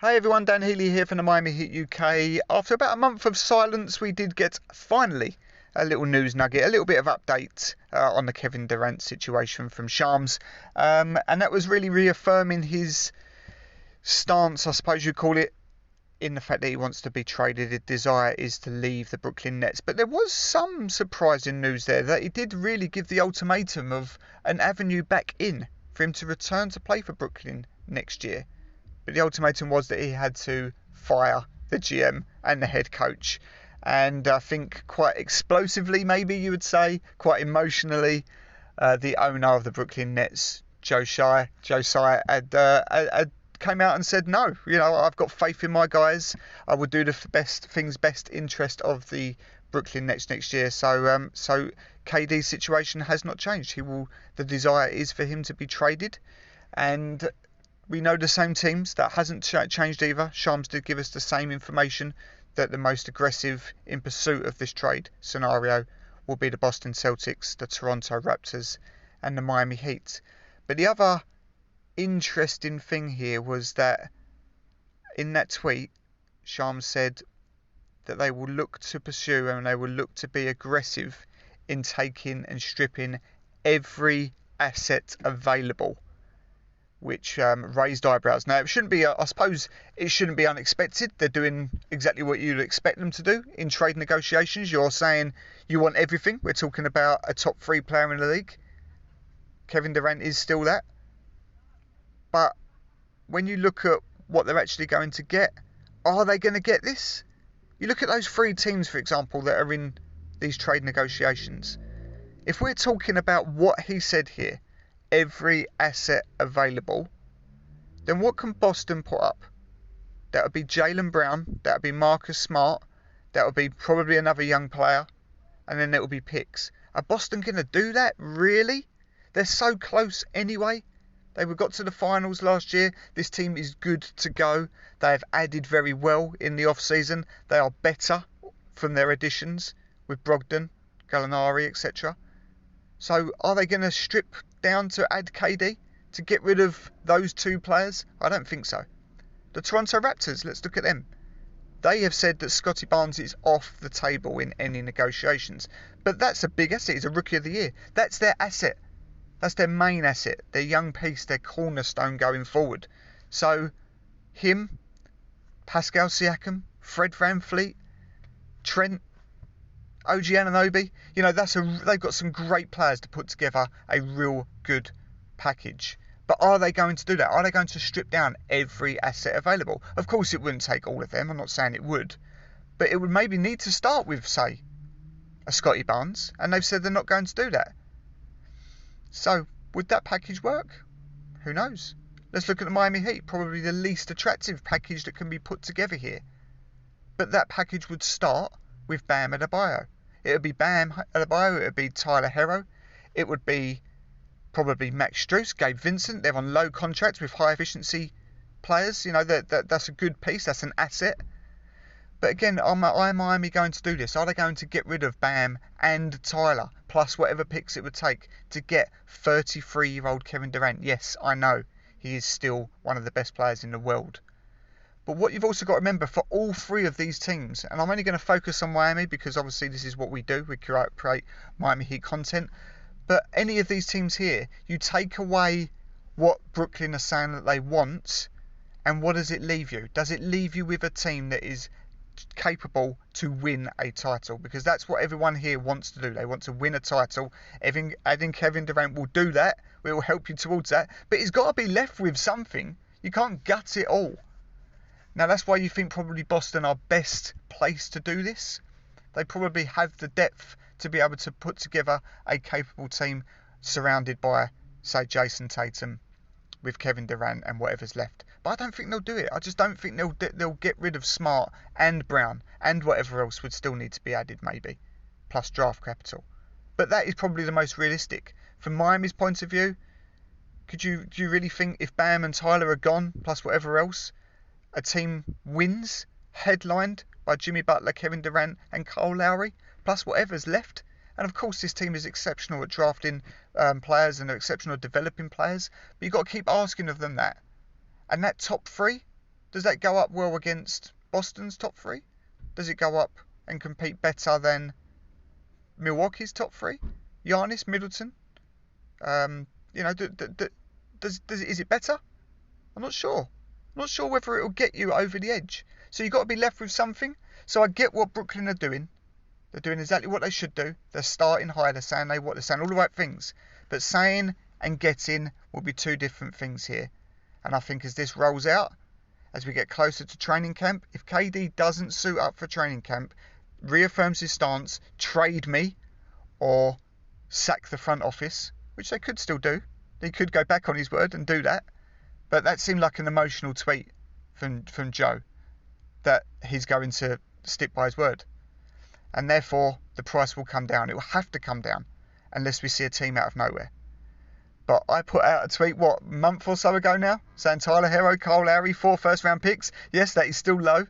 Hey everyone, Dan Healy here from the Miami Heat UK. After about a month of silence, we did get finally a little news nugget, a little bit of update on the Kevin Durant situation from Shams. And that was really reaffirming his stance, I suppose you'd call it, in the fact that he wants to be traded. His desire is to leave the Brooklyn Nets. But there was some surprising news there that he did really give the ultimatum of an avenue back in for him to return to play for Brooklyn next year. But the ultimatum was that he had to fire the GM and the head coach. And I think quite explosively, maybe you would say, quite emotionally, the owner of the Brooklyn Nets, Joe Tsai, had came out and said, no, I've got faith in my guys. I will do the best interest of the Brooklyn Nets next year. So KD's situation has not changed. The desire is for him to be traded. And we know the same teams. That hasn't changed either. Shams did give us the same information, that the most aggressive in pursuit of this trade scenario will be the Boston Celtics, the Toronto Raptors and the Miami Heat. But the other interesting thing here was that in that tweet, Shams said that they will look to pursue and they will look to be aggressive in taking and stripping every asset available, which raised eyebrows. Now, it shouldn't be, I suppose it shouldn't be unexpected. They're doing exactly what you'd expect them to do in trade negotiations. You're saying you want everything. We're talking about a top 3 player in the league. Kevin Durant is still that. But when you look at what they're actually going to get, are they going to get this? You look at those 3 teams, for example, that are in these trade negotiations. If we're talking about what he said here, every asset available, then what can Boston put up? That would be Jaylen Brown, that would be Marcus Smart, that would be probably another young player, and then it will be picks. Are Boston going to do that? Really? They're so close anyway. They got to the finals last year. This team is good to go. They have added very well in the off-season. They are better from their additions with Brogdon, Gallinari, etc. So are they going to strip down to add KD to get rid of those 2 players? I don't think so. The Toronto Raptors, let's look at them. They have said that Scotty Barnes is off the table in any negotiations. But that's a big asset. He's a Rookie of the Year. That's their asset. That's their main asset, their young piece, their cornerstone going forward. So him, Pascal Siakam, Fred VanVleet, Trent, OG Anunoby, they've got some great players to put together a real good package. But are they going to do that? Are they going to strip down every asset available? Of course it wouldn't take all of them. I'm not saying it would. But it would maybe need to start with, say, a Scotty Barnes. And they've said they're not going to do that. So, would that package work? Who knows? Let's look at the Miami Heat, probably the least attractive package that can be put together here. But that package would start with Bam Adebayo. It would be Bam Adebayo, it would be Tyler Hero, it would be probably Max Strus, Gabe Vincent. They're on low contracts with high efficiency players. That's a good piece, that's an asset. But again, are Miami going to do this? Are they going to get rid of Bam and Tyler, plus whatever picks it would take to get 33-year-old Kevin Durant? Yes, I know, he is still one of the best players in the world. But what you've also got to remember, for all 3 of these teams, and I'm only going to focus on Miami because obviously this is what we do, we create Miami Heat content. But any of these teams here, you take away what Brooklyn are saying that they want, and what does it leave you? Does it leave you with a team that is capable to win a title? Because that's what everyone here wants to do. They want to win a title. Adding Kevin Durant will do that. It will help you towards that. But he's got to be left with something. You can't gut it all. Now that's why you think probably Boston are best placed to do this. They probably have the depth to be able to put together a capable team surrounded by, say, Jason Tatum with Kevin Durant and whatever's left. But I don't think they'll do it. I just don't think they'll get rid of Smart and Brown and whatever else would still need to be added, maybe, plus draft capital. But that is probably the most realistic. From Miami's point of view, do you really think if Bam and Tyler are gone, plus whatever else, a team wins, headlined by Jimmy Butler, Kevin Durant and Kyle Lowry, plus whatever's left? And of course this team is exceptional at drafting players and they're exceptional at developing players, but you've got to keep asking of them that. And that top 3, Does that go up well against Boston's top three? Does it go up and compete better than Milwaukee's top three? Giannis, Middleton? You know, is it better? I'm not sure. I'm not sure whether it will get you over the edge. So you've got to be left with something. So I get what Brooklyn are doing. They're doing exactly what they should do. They're starting high. They're saying all the right things. But saying and getting will be two different things here. And I think as this rolls out, as we get closer to training camp, if KD doesn't suit up for training camp, reaffirms his stance, trade me, or sack the front office, which they could still do. He could go back on his word and do that. But that seemed like an emotional tweet from Joe, that he's going to stick by his word. And therefore, the price will come down. It will have to come down unless we see a team out of nowhere. But I put out a tweet, a month or so ago now, saying Tyler Hero, Kyle Lowry, 4 first-round picks. Yes, that is still low.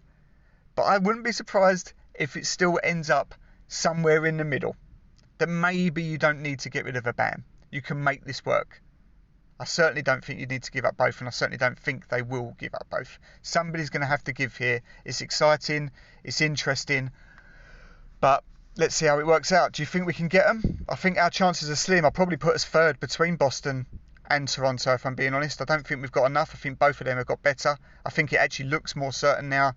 But I wouldn't be surprised if it still ends up somewhere in the middle. That maybe you don't need to get rid of a Bam. You can make this work. I certainly don't think you need to give up both, and I certainly don't think they will give up both. Somebody's going to have to give here. It's exciting. It's interesting. But let's see how it works out. Do you think we can get them? I think our chances are slim. I'll probably put us third between Boston and Toronto, if I'm being honest. I don't think we've got enough. I think both of them have got better. I think it actually looks more certain now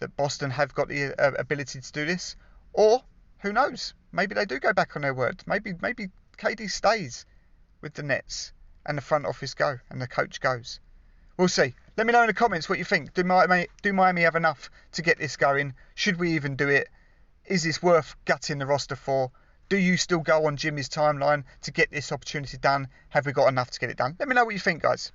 that Boston have got the ability to do this. Or, who knows? Maybe they do go back on their word. Maybe KD stays with the Nets and the front office go and the coach goes. We'll see. Let me know in the comments what you think. Do Miami have enough to get this going? Should we even do it? Is this worth gutting the roster for? Do you still go on Jimmy's timeline to get this opportunity done? Have we got enough to get it done? Let me know what you think, guys.